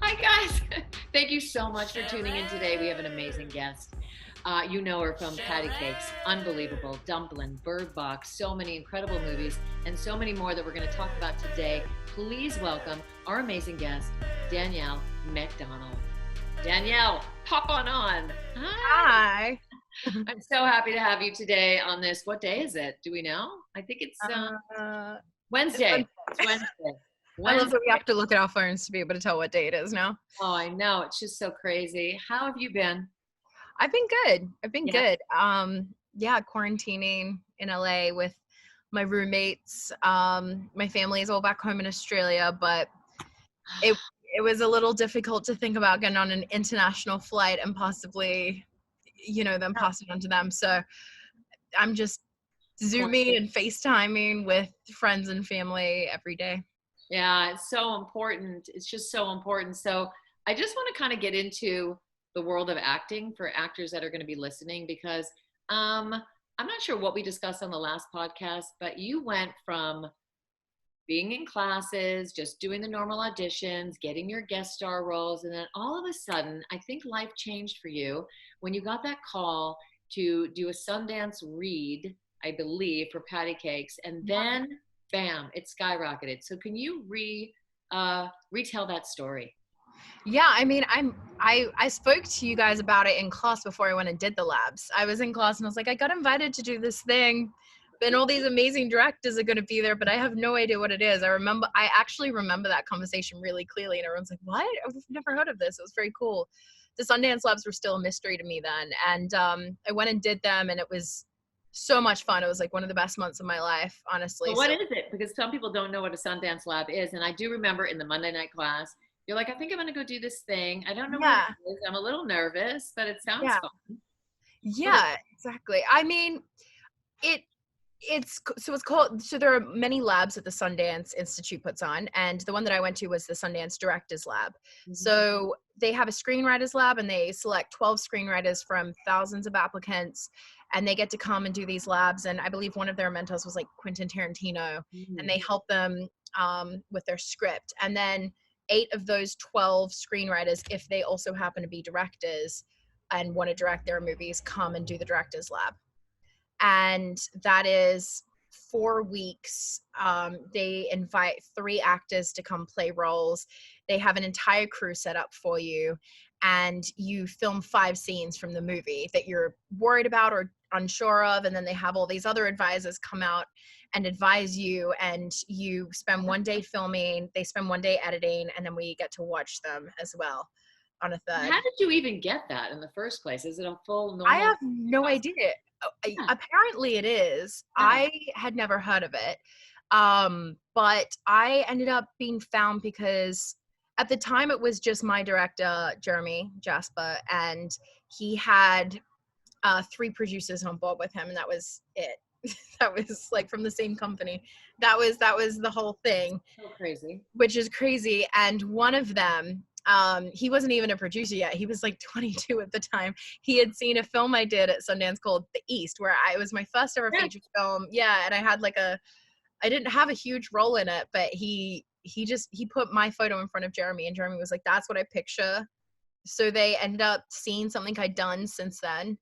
Hi, guys. Thank you so much for tuning in today. We have an amazing guest. You know her from Patti Cakes, Unbelievable, Dumplin, BirdBox, so many incredible movies, and so many more that we're going to talk about today. Please welcome our amazing guest, Danielle Macdonald. Danielle, pop on. Hi. Hi. I'm so happy to have you today on this. What day is it? Do we know? I think it's It's Wednesday. Wednesday. It's Wednesday. I love that we Wednesday. have to look at our phones to be able to tell what day it is now. Oh, I know. It's just so crazy. How have you been? I've been good. I've been Yeah. good. Yeah, quarantining in LA with my roommates. My family is all back home in Australia, but it it was a little difficult to think about getting on an international flight and possibly, them passing on to them. So I'm just Zooming and FaceTiming with friends and family every day. Yeah, it's so important. It's just so important. So I just want to kind of get into the world of acting for actors that are going to be listening because I'm not sure what we discussed on the last podcast, but you went from being in classes, just doing the normal auditions, getting your guest star roles, and then all of a sudden, I think life changed for you when you got that call to do a Sundance read, I believe, for Patty Cakes, and then bam, it skyrocketed. So can you retell that story? Yeah, I mean, I spoke to you guys about it in class before I went and did the labs. I was in class and I was like, I got invited to do this thing, and all these amazing directors are going to be there, but I have no idea what it is. I actually remember that conversation really clearly, and everyone's like, "What? I've never heard of this." It was very cool. The Sundance labs were still a mystery to me then, and I went and did them, and it was so much fun. It was like one of the best months of my life, So honestly. what So is it? Because some people don't know what a Sundance Lab is, and I do remember in the Monday night class, you're like, I think I'm going to go do this thing. I don't know what it yeah, is. I'm a little nervous, but it sounds yeah, fun. What is yeah, exactly. I mean, it it's called, so there are many labs that the Sundance Institute puts on, and the one that I went to was the Sundance Directors Lab. it? Mhm. So they have a screenwriters lab, and they select 12 screenwriters from thousands of applicants, and they get to come and do these labs. And I believe one of their mentors was like Quentin Tarantino, and Mhm. they help them with their script. And then 8 of those 12 screenwriters, if they also happen to be directors and want to direct their movies, come and do the directors lab, and that is 4 weeks. They invite 3 actors to come play roles. They have an entire crew set up for you, and you film 5 scenes from the movie that you're worried about or unsure of, and then they have all these other advisors come out and advise you, and you spend one day filming, they spend one day editing, and then we get to watch them as well on a third. How did you even get that in the first place? Is it a full I normal have no process? idea. Yeah, Apparently it is. yeah. I had never heard of it. But I ended up being found because at the time it was just my director, Jeremy Jasper, and he had 3 producers on board with him, and that was it. That was like from the same company. That was the whole thing, So crazy. which is crazy. And one of them, he wasn't even a producer yet. He was like 22 at the time. He had seen a film I did at Sundance called The East, where it was my first ever Yeah. feature film. Yeah, and I had I didn't have a huge role in it, but he put my photo in front of Jeremy, and Jeremy was like, "That's what I picture." So they ended up seeing something I'd done since then,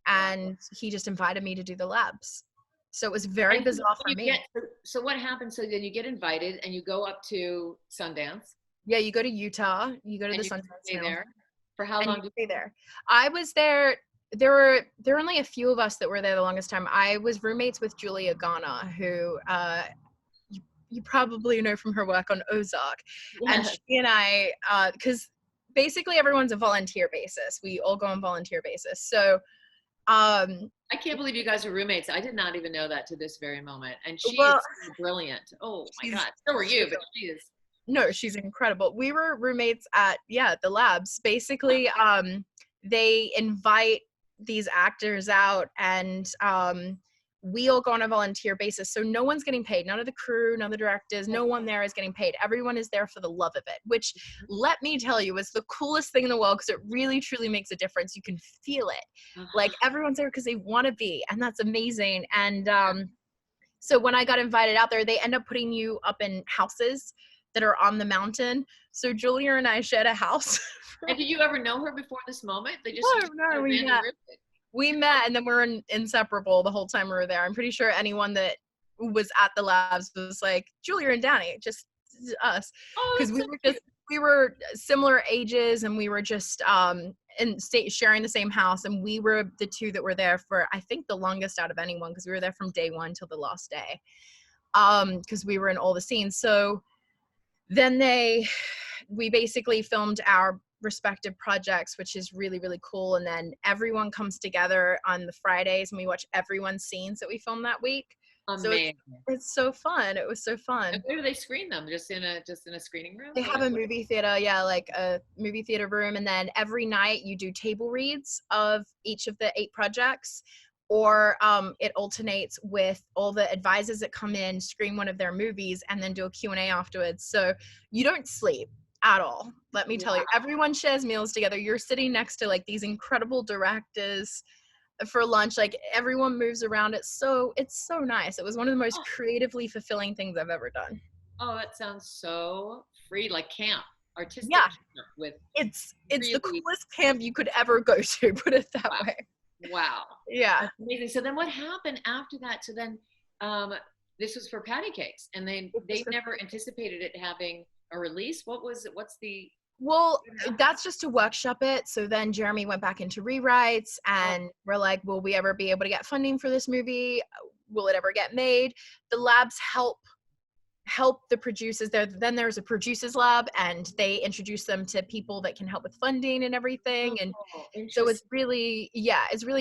Wow. and he just invited me to do the labs. So it was very And so bizarre when for you get, me. so what happens? So then you get invited and you go up to Sundance Yeah, you go to Utah, you go to the and you Sundance stay Film, there. For how and you long do stay there. I was there. There were only a few of us that were there the longest time. I was roommates with Julia Garner, who you probably know from her work on Ozark, you? and Yeah. she and I, because basically everyone's a volunteer basis. We all go on volunteer basis. So, I can't believe you guys are roommates. I did not even know that to this very moment. And she is well, so brilliant. Oh my she's God. So are you, she's but she is. no, she's incredible. We were roommates at, yeah, the labs. Basically, they invite these actors out, and we all go on a volunteer basis. So no one's getting paid. None of the crew, none of the directors, no one there is getting paid. Everyone is there for the love of it, which, let me tell you, is the coolest thing in the world, because it really truly makes a difference. You can feel it. Like, everyone's there because they want to be, and that's amazing. And so when I got invited out there, they end up putting you up in houses that are on the mountain. So Julia and I shared a house. And did you ever know her before this moment? They just No, we met, and then we're inseparable the whole time we were there. I'm pretty sure anyone that was at the labs was like, Julia and Danny, just us. Because we were similar ages, and we were just sharing the same house, and we were the two that were there for, I think, the longest out of anyone, because we were there from day one till the last day. Because we were in all the scenes. So then we basically filmed our respective projects, which is really, really cool. And then everyone comes together on the Fridays, and we watch everyone's scenes that we filmed that week. Amazing. So it's so fun. It was so fun. And where do they screen them? Just in a screening room? They have a movie theater, like a movie theater room. And then every night you do table reads of each of the 8 projects, or it alternates with all the advisors that come in, screen one of their movies, and then do a Q&A afterwards. So you don't sleep at all. Let me tell you, everyone shares meals together. You're sitting next to like these incredible directors for lunch. Like everyone moves around. It's so nice. It was one of the most creatively fulfilling things I've ever done. Oh, that sounds so free, like camp, artistic. Yeah, camp with it's the coolest camp you could ever go to. Put it that way. Wow. Yeah. That's amazing. So then what happened after that? So then this was for Patti Cakes, and they never anticipated it having a release. What's the Well, that's just to workshop it. So then Jeremy went back into rewrites, and we're like, will we ever be able to get funding for this movie? Will it ever get made? The labs help the producers there. Then there's a producers lab, and they introduce them to people that can help with funding and everything. And so it's really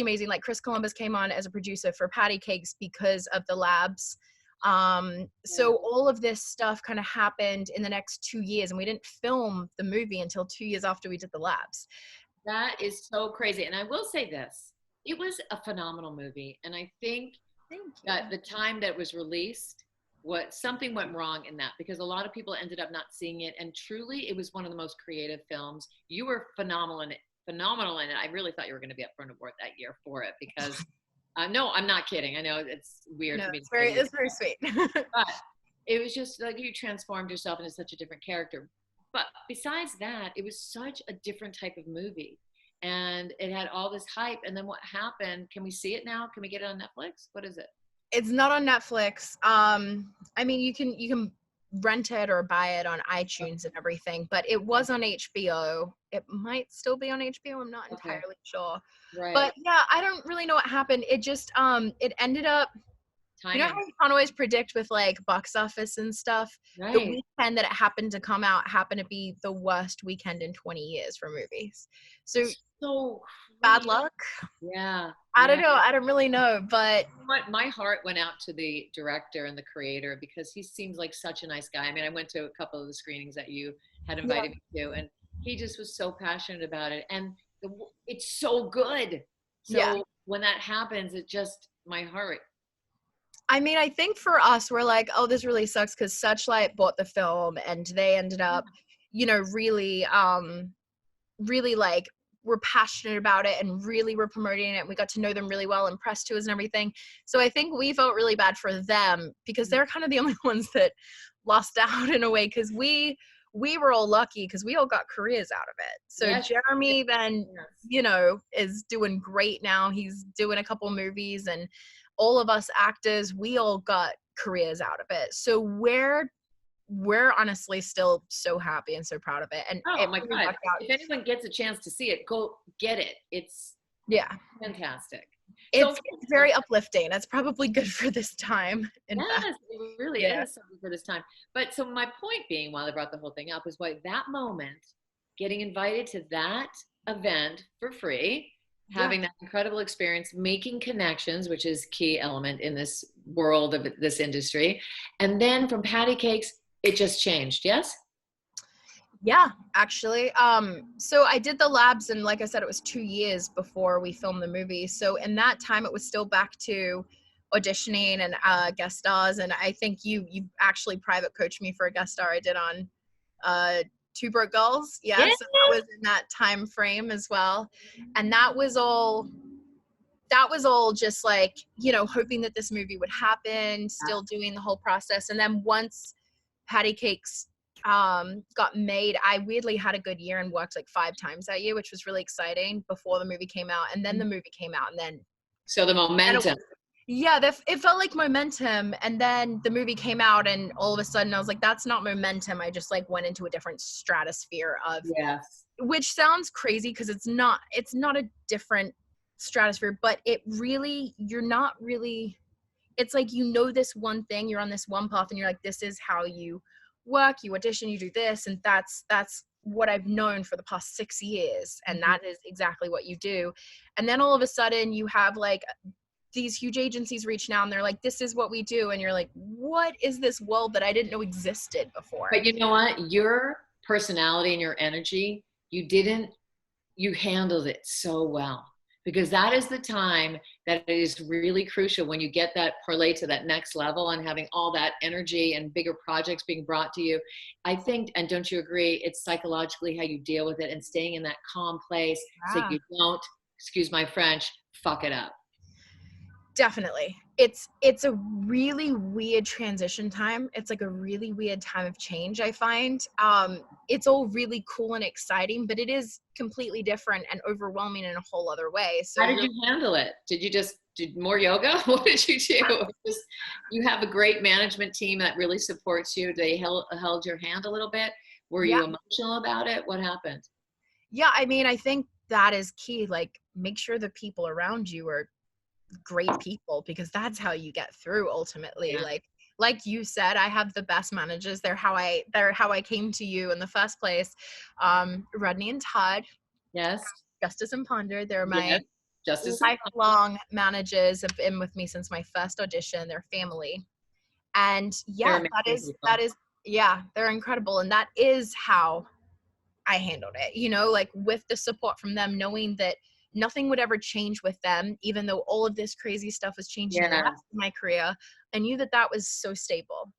amazing. Like Chris Columbus came on as a producer for Patti Cakes because of the labs. So all of this stuff kind of happened in the next 2 years, and we didn't film the movie until 2 years after we did the labs. That is so crazy. And I will say this, it was a phenomenal movie. And I think that the time that it was released, something went wrong in that, because a lot of people ended up not seeing it. And truly, it was one of the most creative films. You were phenomenal in it. I really thought you were going to be up for an award that year for it, because no, I'm not kidding. I know it's weird for me to say. It's very sweet. But it was just like you transformed yourself into such a different character. But besides that, it was such a different type of movie. And it had all this hype. And then what happened? Can we see it now? Can we get it on Netflix? What is it? It's not on Netflix. I mean, you can rent it or buy it on iTunes and everything, but it was on HBO. It might still be on HBO. I'm not entirely sure. Right. But yeah, I don't really know what happened. It just it ended up, you know how you can't always predict with like box office and stuff? Right. The weekend that it happened to come out happened to be the worst weekend in 20 years for movies. So bad luck. Yeah. I don't know. I don't really know, but my heart went out to the director and the creator, because he seems like such a nice guy. I mean, I went to a couple of the screenings that you had invited me to, and he just was so passionate about it. And it's so good. So when that happens, it just, my heart. I mean, I think for us, we're like, oh, this really sucks, because Searchlight bought the film, and they ended up, really like, were passionate about it and really were promoting it. We got to know them really well, and press tours and everything. So I think we felt really bad for them, because they're kind of the only ones that lost out in a way, because we were all lucky because we all got careers out of it. So Jeremy then, is doing great now. He's doing a couple movies, and all of us actors, we all got careers out of it. So we're honestly still so happy and so proud of it. And oh my God, if anyone gets a chance to see it, go get it. It's fantastic. It's very uplifting. It's probably good for this time. It really is something for this time. But so my point being, while I brought the whole thing up, is why that moment, getting invited to that event for free, having that incredible experience, making connections, which is key element in this world of this industry. And then from Patti Cakes, it just changed. Yes? Yeah, actually. So I did the labs, and like I said, it was 2 years before we filmed the movie. So in that time, it was still back to auditioning and guest stars. And I think you actually private coached me for a guest star I did on Two Broke Girls. Yeah, so that was in that time frame as well. And that was all just like, hoping that this movie would happen, still doing the whole process. And then once Patti Cakes got made. I weirdly had a good year and worked like 5 times that year, which was really exciting before the movie came out. And then the movie came out, and then So the momentum. yeah, it felt like momentum. And then the movie came out, and all of a sudden I was like, that's not momentum. I just like went into a different stratosphere of, Yes. which sounds crazy because it's not a different stratosphere, but it really, you're not really, it's like, you know, this one thing, you're on this one path, and you're like, this is how you work, you audition, you do this, and that's what I've known for the past 6 years, and that is exactly what you do. And then all of a sudden you have like these huge agencies reaching out, and they're like, this is what we do, and you're like, what is this world that I didn't know existed before? But you know what? Your personality and your energy, you handled it so well, because that is the time that it is really crucial when you get that parlay to that next level and having all that energy and bigger projects being brought to you. I think, and don't you agree, it's psychologically how you deal with it and staying in that calm place so you don't, excuse my French, fuck it up. Definitely. It's a really weird transition time. It's like a really weird time of change, I find. It's all really cool and exciting, but it is completely different and overwhelming in a whole other way. So how did you handle it? Did you just do more yoga? What did you do? You have a great management team that really supports you. They held your hand a little bit. Were you emotional about it? What happened? Yeah, I mean, I think that is key. Like, make sure the people around you are great people, because that's how you get through ultimately. Like you said, I have the best managers. They're how I came to you in the first place. Rodney and Todd. Yes. Justice and Ponder. They're my lifelong managers, have been with me since my first audition. They're family. And that is they're incredible. And that is how I handled it, you know, like with the support from them, knowing that nothing would ever change with them, even though all of this crazy stuff was changing in the rest of my career. I knew that that was so stable.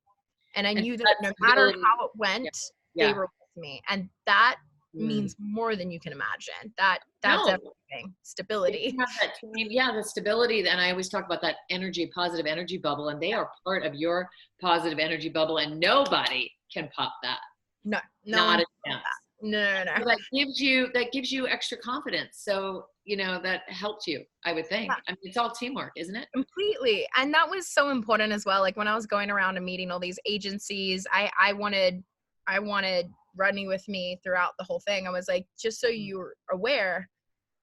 And I knew that no matter how it went, they were with me. And that means more than you can imagine. That's everything. Stability. That team, the stability. And I always talk about that positive energy bubble, and they are part of your positive energy bubble, and nobody can pop that. No, not a chance. No. So that gives you extra confidence. So, you know, that helped you, I would think. I mean, it's all teamwork, isn't it? Completely. And that was so important as well. Like when I was going around and meeting all these agencies, I wanted Rodney with me throughout the whole thing. I was like, just so you're aware,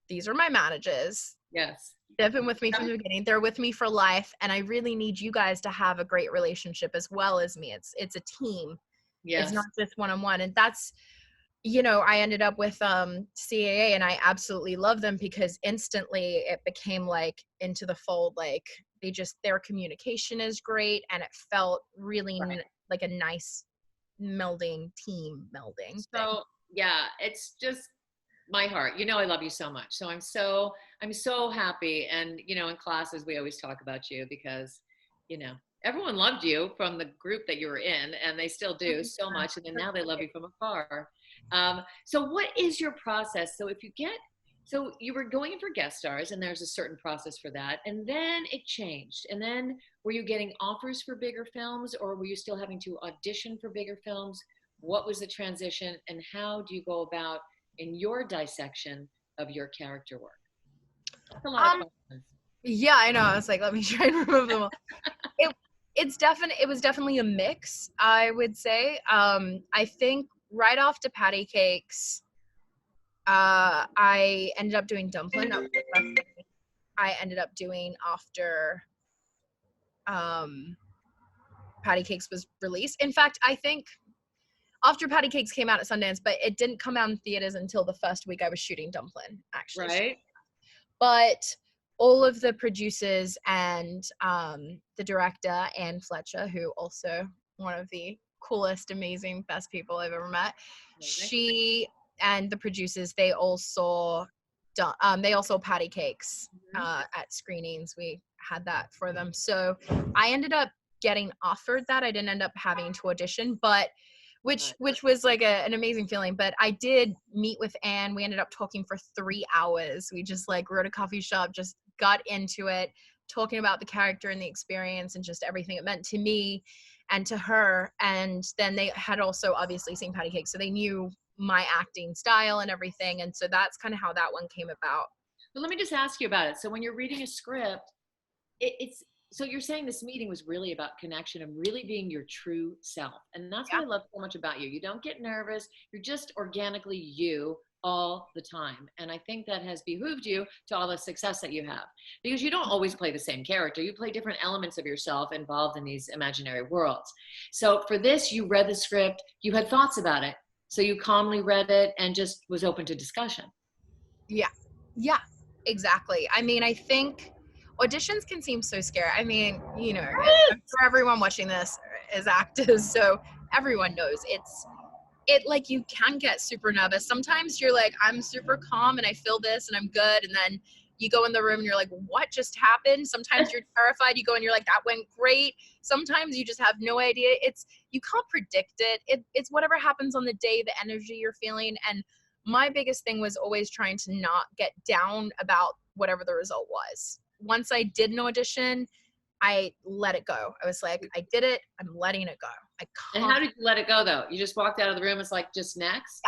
these are my managers. Yes. They've been with me from the beginning. They're with me for life. And I really need you guys to have a great relationship as well as me. It's a team. Yes. It's not just one-on-one. And that's, you know, I ended up with CAA, and I absolutely love them because instantly it became like into the fold. Like their communication is great, and it felt really like a nice team melding. So it's just my heart. You know, I love you so much. So I'm so happy. And, you know, in classes, we always talk about you because, you know, everyone loved you from the group that you were in, and they still do so much. And then now they love you from afar. So what is your process? So so you were going in for guest stars, and there's a certain process for that. And then it changed. And then were you getting offers for bigger films, or were you still having to audition for bigger films? What was the transition, and how do you go about in your dissection of your character work? That's a lot of questions. Yeah, I know. I was like, let me try and remove them all. It was definitely a mix, I would say. I think right after Patti Cakes, I ended up doing Dumplin. That was the first thing I ended up doing after Patti Cakes was released. In fact, I think after Patti Cakes came out at Sundance, but it didn't come out in theaters until the first week I was shooting Dumplin, actually. Right. But all of the producers and the director, Anne Fletcher, who also one of the coolest, amazing, best people I've ever met. Amazing. She and the producers, they all saw Patti Cakes at screenings. We had that for them. So I ended up getting offered that. I didn't end up having to audition, but which was like an amazing feeling. But I did meet with Anne. We ended up talking for 3 hours. We just like were at a coffee shop, just got into it, talking about the character and the experience and just everything it meant to me. and to her. And then they had also obviously seen Patti Cake, so they knew my acting style and everything. And so that's kind of how that one came about. But let me just ask you about it. So when you're reading a script, it's so you're saying this meeting was really about connection and really being your true self. And that's what Yeah. I love so much about you. You don't get nervous. You're just organically you all the time. And I think that has behooved you to all the success that you have, because you don't always play the same character. You play different elements of yourself involved in these imaginary worlds. So for this, you read the script, you had thoughts about it. So you calmly read it and just was open to discussion. Yeah. Yeah, exactly. I mean, I think auditions can seem so scary. I mean, you know, I'm sure everyone watching this is actors, so everyone knows it like you can get super nervous. Sometimes you're like, I'm super calm and I feel this and I'm good. And then you go in the room and you're like, what just happened? Sometimes you're terrified. You go and you're like, that went great. Sometimes you just have no idea. You can't predict it. It's whatever happens on the day, the energy you're feeling. And my biggest thing was always trying to not get down about whatever the result was. Once I did an audition, I let it go. I was like, I did it. I'm letting it go. I And can't. how did you let it go though? You just walked out of the room. It's like, just next.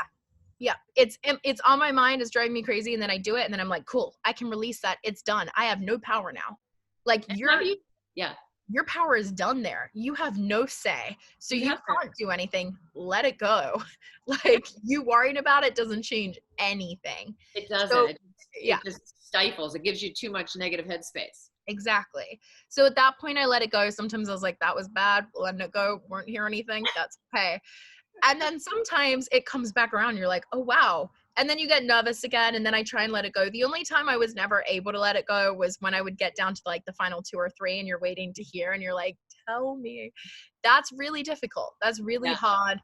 Yeah, it's on my mind. It's driving me crazy, and then I do it, and then I'm like, cool, I can release that. It's done. I have no power now. Like And how do you, yeah. your power is done there. You have no say, so you can't do anything. Let it go. Like you worrying about it doesn't change anything. It doesn't. So, It just stifles. It gives you too much negative headspace. Exactly. So at that point, I let it go. Sometimes I was like, that was bad. Letting it go. Weren't hear anything. That's okay. And then sometimes it comes back around. You're like, oh, wow. And then you get nervous again. And then I try and let it go. The only time I was never able to let it go was when I would get down to like the final 2 or 3 and you're waiting to hear and you're like, tell me. That's really difficult. That's really hard.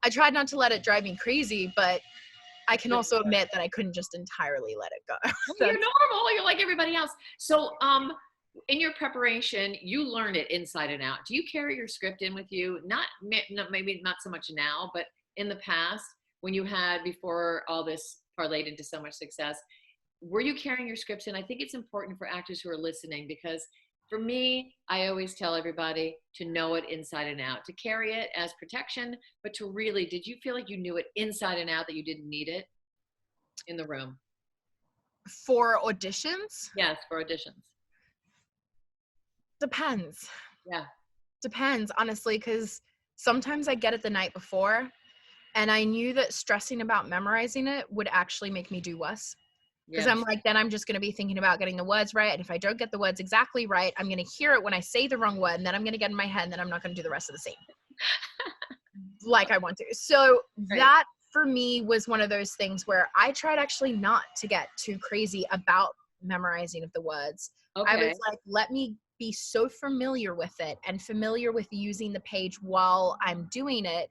I tried not to let it drive me crazy, but I can also admit that I couldn't just entirely let it go. You're normal. You're like everybody else. So, in your preparation, you learned it inside and out. Do you carry your script in with you? Not maybe not so much now, but in the past when you had before all this parlayed into so much success, were you carrying your scripts in? I think it's important for actors who are listening, because for me, I always tell everybody to know it inside and out, to carry it as protection, but to really, did you feel like you knew it inside and out, that you didn't need it in the room? For auditions? Yes, for auditions. Depends. Yeah. Depends, honestly, because sometimes I get it the night before, and I knew that stressing about memorizing it would actually make me do worse. Because I'm like, then I'm just going to be thinking about getting the words right. And if I don't get the words exactly right, I'm going to hear it when I say the wrong word, and then I'm going to get in my head, and then I'm not going to do the rest of the scene like I want to. So that for me was one of those things where I tried actually not to get too crazy about memorizing of the words. I was like, let me be so familiar with it and familiar with using the page while I'm doing it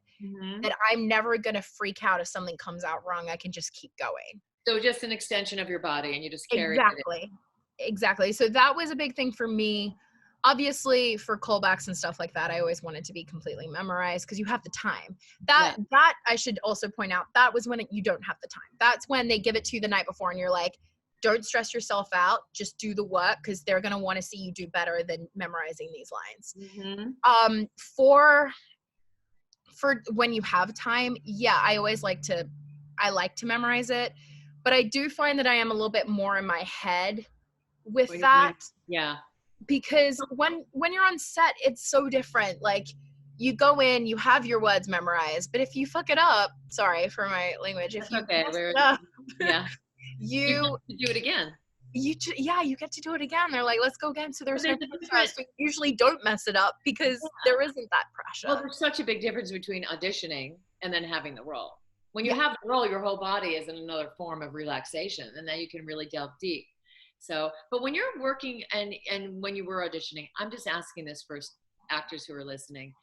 that I'm never going to freak out if something comes out wrong. I can just keep going. So just an extension of your body, and you just carry it. Exactly. So that was a big thing for me. Obviously, for callbacks and stuff like that, I always wanted to be completely memorized because you have the time. That I should also point out, that was when you don't have the time. That's when they give it to you the night before, and you're like, don't stress yourself out. Just do the work, because they're going to want to see you do better than memorizing these lines. For when you have time, I always like to memorize it, but I do find that I am a little bit more in my head with that. Yeah. Because when you're on set, it's so different. Like, you go in, you have your words memorized, but if you fuck it up, sorry for my language, if you mess it up, you do it again. You get to do it again. They're like, let's go again. So there's no pressure. So you usually don't mess it up because there isn't that pressure. Well, there's such a big difference between auditioning and then having the role. When you have the role, your whole body is in another form of relaxation, and then you can really delve deep. So, but when you're working and when you were auditioning, I'm just asking this for actors who are listening.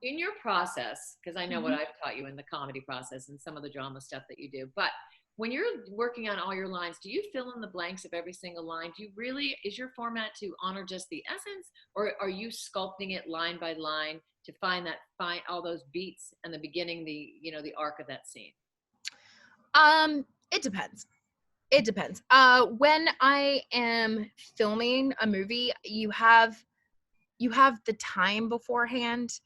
In your process, because I know what I've taught you in the comedy process and some of the drama stuff that you do, but when you're working on all your lines, do you fill in the blanks of every single line? Do you really, is your format to honor just the essence, or are you sculpting it line by line to find all those beats and the beginning, the arc of that scene? It depends. It depends. When I am filming a movie, you have the time beforehand.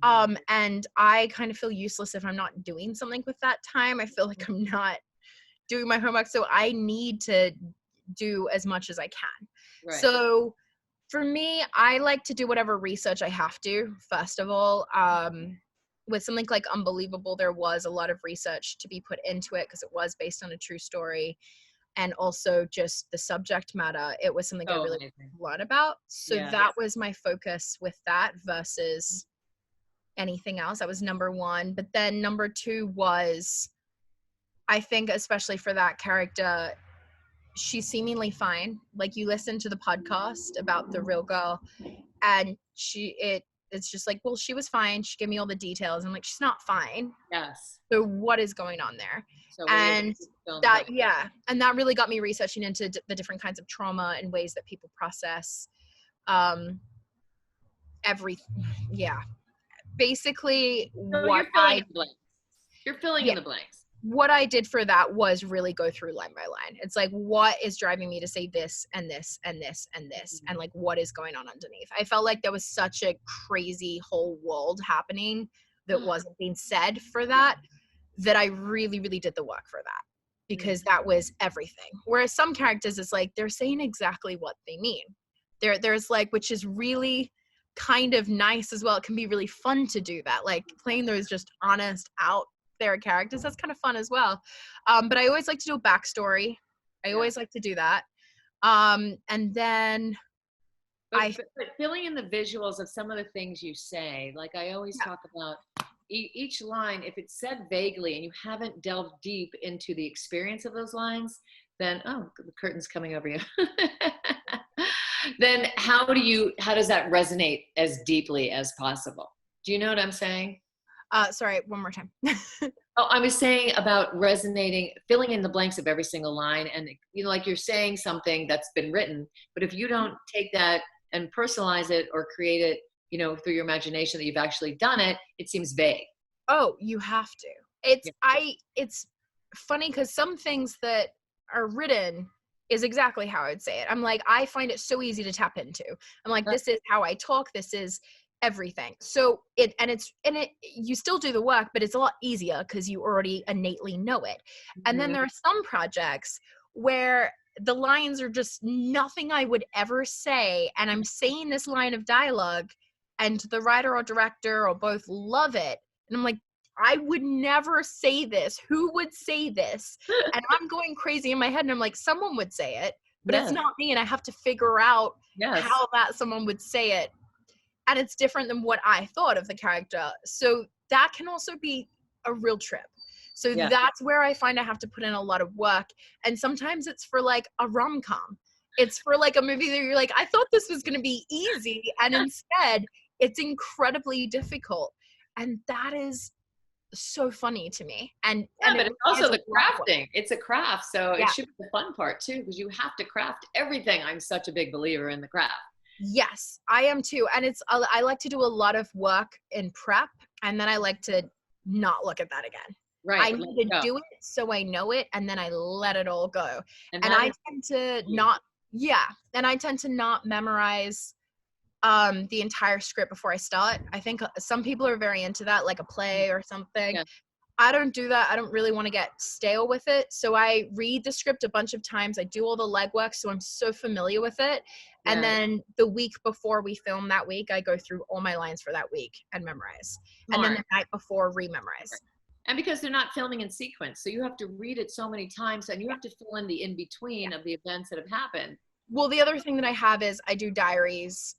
And I kind of feel useless if I'm not doing something with that time. I feel like I'm not doing my homework, so I need to do as much as I can. Right. So for me, I like to do whatever research I have to, first of all. With something like Unbelievable, there was a lot of research to be put into it because it was based on a true story. And also just the subject matter, it was something I So really amazing. learned about. So Yeah. that was my focus with that versus anything else. That was number one. But then number two was, I think, especially for that character, she's seemingly fine. Like, you listen to the podcast about the real girl, and it's just like, well, she was fine. She gave me all the details. I'm like, she's not fine. Yes. So what is going on there? So And that, yeah, and that really got me researching into the different kinds of trauma and ways that people process yeah. Basically, so you're filling in the blanks. You're filling in yeah, the blanks. what I did for that was really go through line by line. It's like, what is driving me to say this and this and this and this, and like, what is going on underneath? I felt like there was such a crazy whole world happening that wasn't being said for that I really, really did the work for that, because that was everything. Whereas some characters, it's like they're saying exactly what they mean. There's like, which is really kind of nice as well. It can be really fun to do that, like playing those just honest out there characters. That's kind of fun as well. But I always like to do a backstory. I always like to do that. And then but filling in the visuals of some of the things you say, like I always talk about each line, if it's said vaguely and you haven't delved deep into the experience of those lines, then the curtain's coming over you. Then how does that resonate as deeply as possible? Do you know what I'm saying? Sorry, one more time. Oh, I was saying about filling in the blanks of every single line, and like you're saying something that's been written, but if you don't take that and personalize it or create it, through your imagination that you've actually done it, it seems vague. Oh, you have to. It's funny because some things that are written is exactly how I would say it. I'm like, I find it so easy to tap into. I'm like, this is how I talk. This is everything. So you still do the work, but it's a lot easier because you already innately know it. And then there are some projects where the lines are just nothing I would ever say, and I'm saying this line of dialogue, and the writer or director or both love it, and I'm like, I would never say this. Who would say this? And I'm going crazy in my head, and I'm like, someone would say it, but it's not me, and I have to figure out how that someone would say it. And it's different than what I thought of the character. So that can also be a real trip. So that's where I find I have to put in a lot of work. And sometimes it's for like a rom-com. It's for like a movie that you're like, I thought this was going to be easy. And instead, it's incredibly difficult. And that is so funny to me. And but it's also the crafting. It's a craft. So it should be the fun part too, because you have to craft everything. I'm such a big believer in the craft. Yes, I am too. And I like to do a lot of work in prep, and then I like to not look at that again. Right. I need to do it so I know it, and then I let it all go. And I tend to not memorize the entire script before I start. I think some people are very into that, like a play or something. Yeah. I don't do that. I don't really want to get stale with it. So I read the script a bunch of times. I do all the legwork, so I'm so familiar with it. Yeah. And then the week before we film that week, I go through all my lines for that week and memorize. Smart. And then the night before, rememorize. And because they're not filming in sequence, so you have to read it so many times, and you have to fill in the in-between of the events that have happened. Well, the other thing that I have is I do diaries.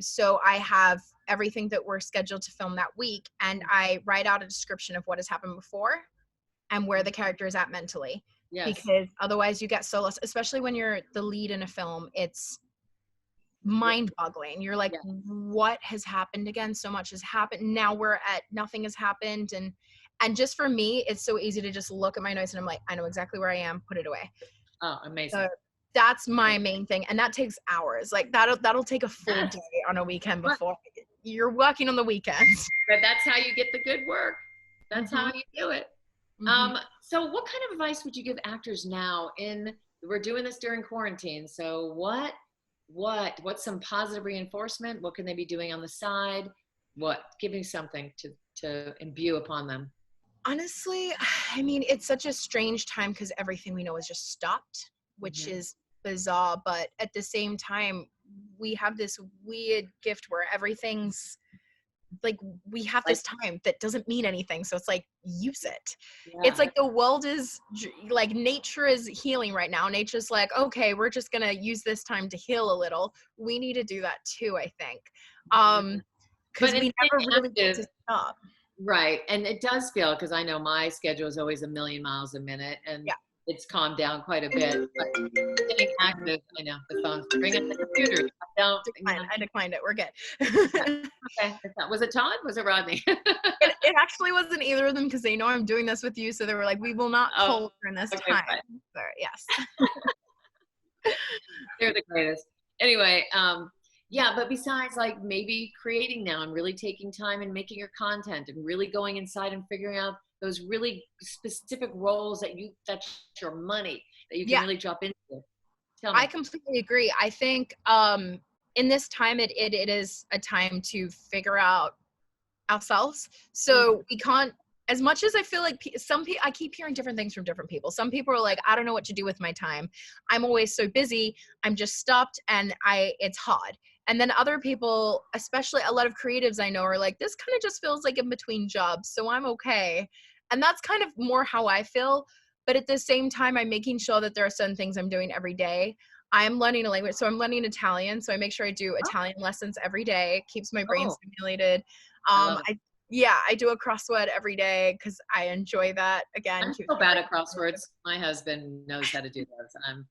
So I have everything that we're scheduled to film that week, and I write out a description of what has happened before and where the character is at mentally. Yes. Because otherwise you get so lost, especially when you're the lead in a film. It's mind-boggling. You're like, what has happened again? So much has happened. Now we're at nothing has happened. And just for me, it's so easy to just look at my notes and I'm like, I know exactly where I am. Put it away. Oh, amazing. So that's my main thing. And that takes hours. Like that'll take a full day on a weekend before you're working on the weekends. But that's how you get the good work. That's how you do it. So what kind of advice would you give actors now we're doing this during quarantine. So what's some positive reinforcement? What can they be doing on the side? What? Give me something to imbue upon them. Honestly, I mean, it's such a strange time because everything we know is just stopped, which Mhm. is bizarre. But at the same time, we have this weird gift where everything's like, we have Like, this time that doesn't mean anything. So it's like, use it. It's yeah. like the world is like, nature is healing right now. Nature's like, okay, we're just going to use this time to heal a little. We need to do that too, I think. Mhm. Because But in we staying never really get to active, stop. right? And it does feel, because I know my schedule is always a million miles a minute, and Yeah. it's calmed down quite a bit. But staying active, I know the phone's ringing on the computer. I don't, I declined it. We're good. yeah, okay. Was it Todd? Was it Rodney? It actually wasn't either of them because they know I'm doing this with you. So they were like, we will not Oh, call during this okay, time. fine. So, yes. They're the greatest. Anyway, yeah, but besides like maybe creating now and really taking time and making your content and really going inside and figuring out those really specific roles that's your money that you can Yeah, really drop into. Tell I me. completely agree. I think in this time, it is a time to figure out ourselves. Mhm. So we can't, as much as I feel like some people, I keep hearing different things from different people. Some people are like, I don't know what to do with my time. I'm always so busy. I'm just stopped and it's hard. And then other people, especially a lot of creatives I know, are like, this kind of just feels like in between jobs. So I'm okay. And that's kind of more how I feel. But at the same time, I'm making sure that there are certain things I'm doing every day. I'm learning a language. So I'm learning Italian. So I make sure I do Oh, Italian lessons every day. It keeps my brain oh, stimulated. I love it. I do a crossword every day because I enjoy that. Again, I'm keeps so my bad brain at crosswords. stimulated. My husband knows how to do those. I'm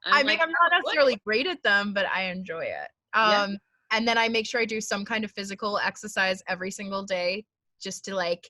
I mean, like, I'm not oh, what? necessarily great at them, but I enjoy it. Yeah. And then I make sure I do some kind of physical exercise every single day just to like,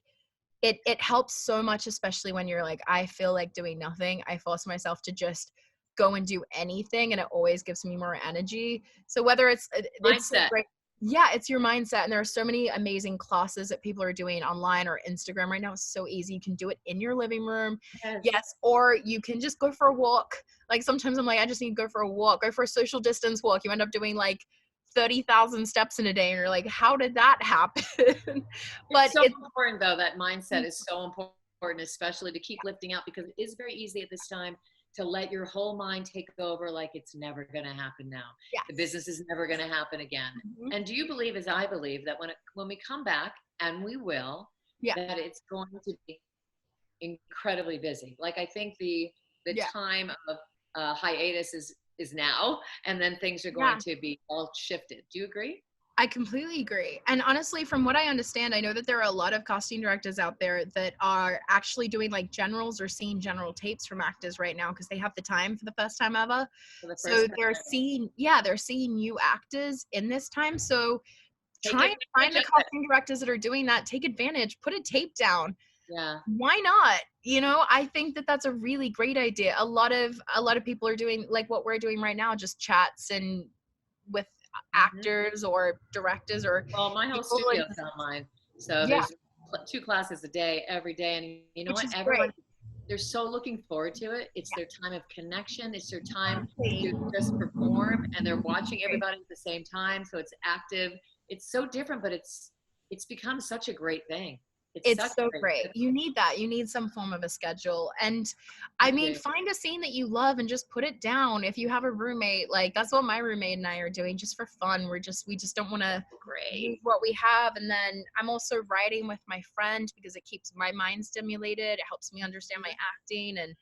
it helps so much, especially when you're like, I feel like doing nothing. I force myself to just go and do anything, and it always gives me more energy. So whether it's so Mindset. great. Yeah, it's your mindset. And there are so many amazing classes that people are doing online or Instagram right now. It's so easy. You can do it in your living room. Yes. Yes. Or you can just go for a walk. Like sometimes I'm like, I just need to go for a walk, go for a social distance walk. You end up doing like 30,000 steps in a day. And you're like, how did that happen? But It's so it's, important, though. That mindset is so important, especially to keep lifting out, because it is very easy at this time to let your whole mind take over like it's never going to happen now. The yes. business is never going to happen again. Mhm. And do you believe, as I believe, that when we come back, and we will, Yeah. that it's going to be incredibly busy? Like, I think the Yeah. time of hiatus is now, and then things are going Yeah. to be all shifted. Do you agree? I completely agree. And honestly, from what I understand, I know that there are a lot of casting directors out there that are actually doing like generals or seeing general tapes from actors right now because they have the time for the first time ever. For the So first time, they're seeing new actors in this time. So take try and find advantage the of it. casting directors that are doing that. Take advantage, put a tape down. Yeah. Why not? I think that that's a really great idea. A lot of people are doing like what we're doing right now, just chats and with Mhm. actors or directors or Well, my whole people studio and is online, so yeah, there's two classes a day, every day, and you know which what? is Everyone, great. they're so looking forward to it. It's their time of connection. It's their time Exactly. to just perform, and they're watching everybody at the same time. So it's active. It's so different, but it's become such a great thing. It's such It's a so great great. thing. You need that. You need some form of a schedule. And You I mean, do. find a scene that you love and just put it down. If you have a roommate, like that's what my roommate and I are doing just for fun. We just don't want to use Great. what we have. And then I'm also writing with my friend because it keeps my mind stimulated. It helps me understand my acting and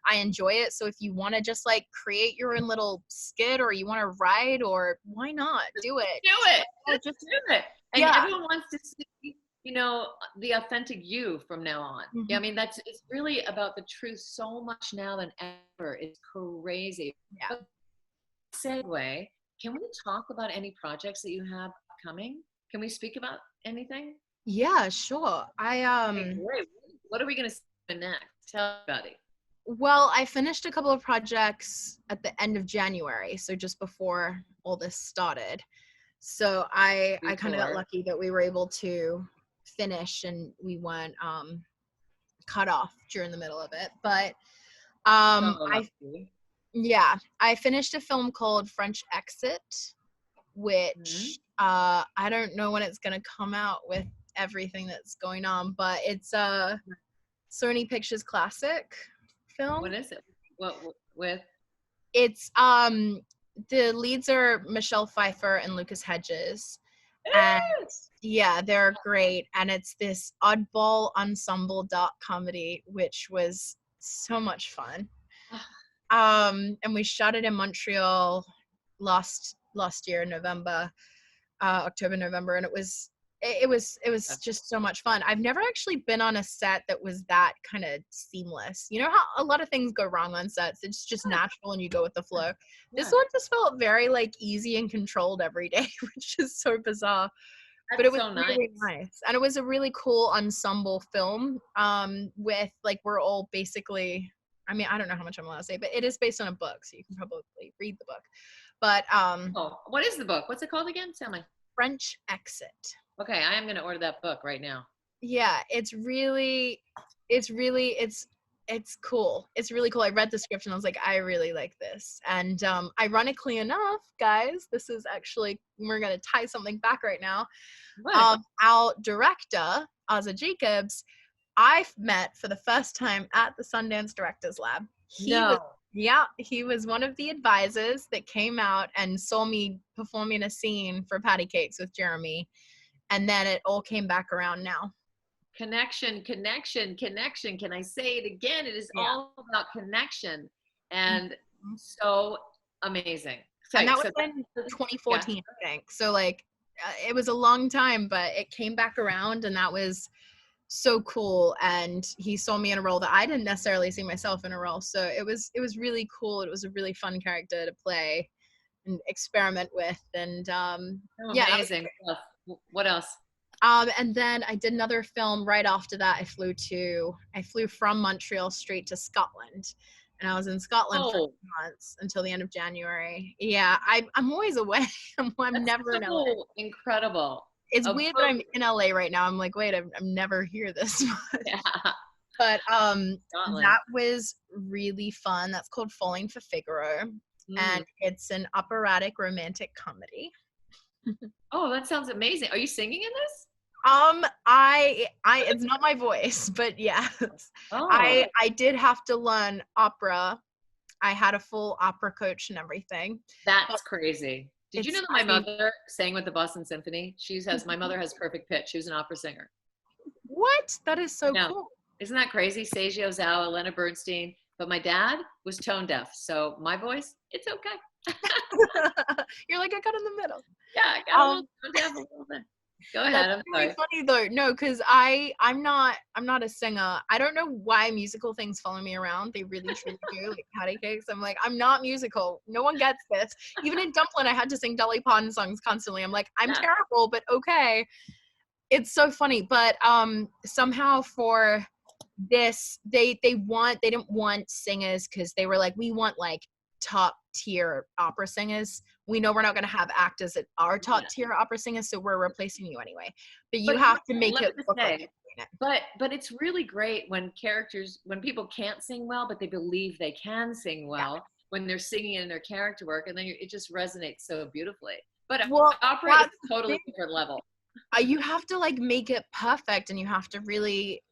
I enjoy it. So if you want to just like create your own little skit or you want to write or why not do it? Do it. Just Just do it. And yeah. everyone wants to see, the authentic you from now on. Yeah, I Mhm. mean, it's really about the truth so much now than ever. It's crazy. Yeah. But segue, can we talk about any projects that you have coming? Can we speak about anything? Yeah, sure. Okay, great. What are we going to see next? Tell everybody. Well, I finished a couple of projects at the end of January, so just before all this started. So I kind of got Before. lucky that we were able to finish and we weren't cut off during the middle of it. But So I lucky. yeah, I finished a film called French Exit. which I don't know when it's gonna come out with everything that's going on, but it's a Sony Pictures classic film. What is it? What with? It's the leads are Michelle Pfeiffer and Lucas Hedges, and yeah, they're great. And it's this oddball ensemble dark comedy, which was so much fun. And we shot it in Montreal last year, November, October, November, and it was just so much fun. I've never actually been on a set that was that kind of seamless. You know how a lot of things go wrong on sets? It's just natural and you go with the flow. This one just felt very like easy and controlled every day, which is so bizarre. But it was so really nice. And it was a really cool ensemble film with like, we're all basically, I mean, I don't know how much I'm allowed to say, but it is based on a book, so you can probably read the book. But what is the book? What's it called again? Tell me. French Exit. Okay, I am going to order that book right now. Yeah, it's cool. It's really cool. I read the script and I was like, I really like this. And ironically enough, guys, this is actually, we're going to tie something back right now. Our director, Ozza Jacobs, I've met for the first time at the Sundance Directors Lab. He was one of the advisors that came out and saw me performing a scene for Patti Cakes with Jeremy. And then it all came back around now. Connection. Can I say it again? It is all about connection. And so amazing. And that was in 2014, I think. So like, it was a long time, but it came back around, and that was so cool. And he saw me in a role that I didn't necessarily see myself in a role. So it was really cool. It was a really fun character to play and experiment with. And amazing. What else? And then I did another film right after that. I flew from Montreal straight to Scotland, and I was in Scotland for 2 months until the end of January. Yeah, I'm always away. I'm never in LA. Incredible. It's weird that I'm in LA right now. I'm like, wait, I'm never here this much. Yeah. But that was really fun. That's called Falling for Figaro, and it's an operatic romantic comedy. Oh, that sounds amazing. Are you singing in this? I it's not my voice, but yes. I did have to learn opera. I had a full opera coach and everything. That's crazy. Did you know that my mother sang with the Boston Symphony? My mother has perfect pitch. She was an opera singer. What? That is so cool. Isn't that crazy? Seiji Ozawa, Leonard Bernstein. But my dad was tone deaf, so my voice, it's okay. You're like, I got in the middle. Yeah, I got a little tone deaf a little bit. Go ahead. That's really funny though. No, because I'm not a singer. I don't know why musical things follow me around. They really truly do. Like Patti Cakes. I'm like, I'm not musical. No one gets this. Even in Dumplin, I had to sing Dolly Parton songs constantly. I'm like, I'm terrible, but okay. It's so funny. But somehow for this, they didn't want singers, because they were like, we want like top tier opera singers. We know we're not going to have actors that are top tier opera singers, so we're replacing you anyway. But you have to make it look like it. But it's really great when people can't sing well, but they believe they can sing well when they're singing in their character work, and then it just resonates so beautifully. But opera is a totally different level. You have to like make it perfect, and you have to really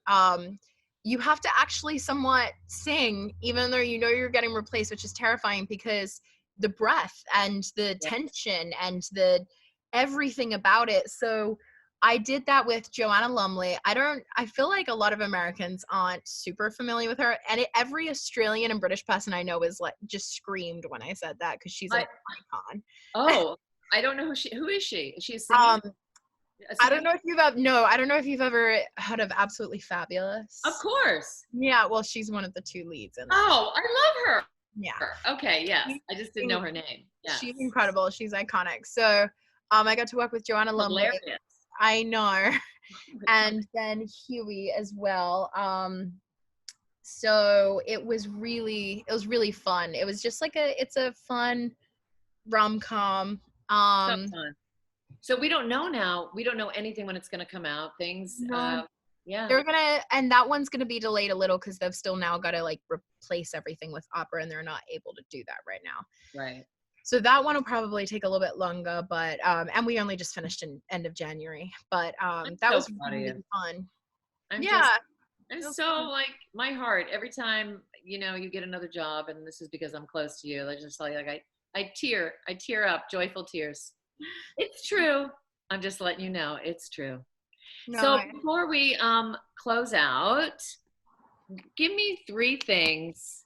you have to actually somewhat sing, even though you know you're getting replaced, which is terrifying, because the breath and the tension and the everything about it. So I did that with Joanna Lumley. I feel like a lot of Americans aren't super familiar with her, and every Australian and British person I know is like just screamed when I said that, because she's an icon. Oh, I don't know who is she? Is she a singer? I don't know if you've ever heard of Absolutely Fabulous. Of course. Yeah, well, she's one of the two leads in that. Oh, I love her. Yeah. Okay, yes. I just didn't know her name. Yeah. She's incredible. She's iconic. So I got to work with Joanna Lumley. Hilarious. I know. And then Huey as well. So it was really fun. It was just like it's a fun rom-com. So fun. So we don't know now. We don't know anything when it's going to come out. Things, and that one's going to be delayed a little, because they've still now got to like replace everything with opera, and they're not able to do that right now. Right. So that one will probably take a little bit longer, but and we only just finished in end of January, but that so was proud of really you. fun. I'm Yeah, I'm feels so fun. like my heart every time, you know, you get another job, and this is because I'm close to you. I just tell you, like I tear up, joyful tears. It's true. I'm just letting you know it's true. No, So before we close out, give me 3 things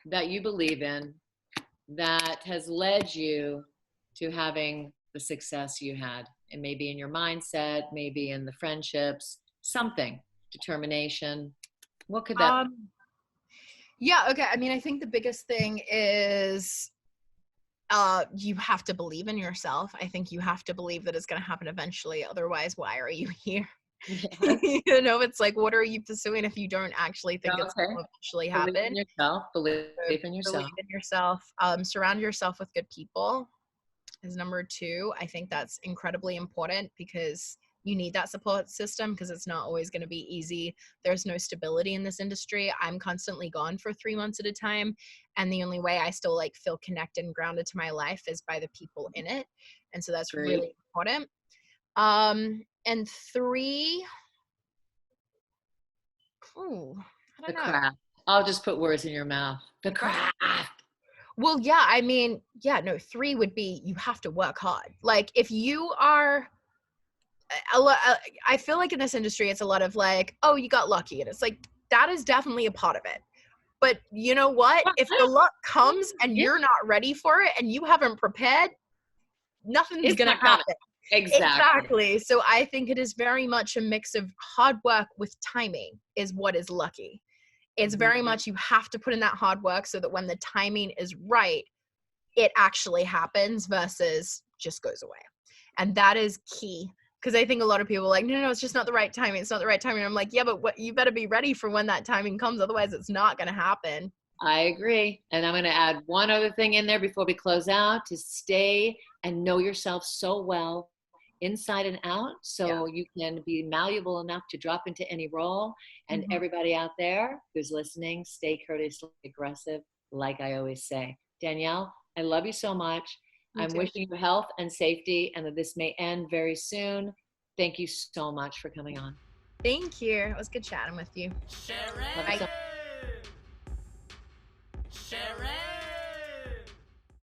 that you believe in that has led you to having the success you had. And maybe in your mindset, maybe in the friendships, something, determination. What could that be? yeah, okay. I mean, I think the biggest thing is you have to believe in yourself. I think you have to believe that it's going to happen eventually. Otherwise, why are you here? Yeah. You know, it's like, what are you pursuing if you don't actually think it's Okay. going to eventually Believe happen? in yourself. Believe So in yourself. believe in yourself. Surround yourself with good people is number 2. I think that's incredibly important because you need that support system because it's not always going to be easy. There's no stability in this industry. I'm constantly gone for 3 months at a time. And the only way I still like feel connected and grounded to my life is by the people in it. And so that's Great. really important. And 3, ooh, I The don't know. craft. I'll just put words in your mouth. The craft. Well, yeah, I mean, yeah, no, 3 would be you have to work hard. Like if you are I feel like in this industry it's a lot of like, oh, you got lucky, and it's like that is definitely a part of it. But you know what? If the luck comes and Yeah, you're not ready for it and you haven't prepared, nothing's it's gonna not coming. happen. Exactly. Exactly. So I think it is very much a mix of hard work with timing is what is lucky. It's very Mhm. much you have to put in that hard work so that when the timing is right, it actually happens versus just goes away. And that is key. Because I think a lot of people are like, no, it's just not the right timing. It's not the right timing. I'm like, yeah, but what you better be ready for when that timing comes. Otherwise, it's not going to happen. I agree. And I'm going to add one other thing in there before we close out to stay and know yourself so well inside and out Yeah. so you can be malleable enough to drop into any role. And Mhm. everybody out there who's listening, stay courteously aggressive, like I always say. Danielle, I love you so much. Me I'm too. wishing you health and safety and that this may end very soon. Thank you so much for coming on. Thank you. It was good chatting with you. Love you Bye. so Shari! Shari!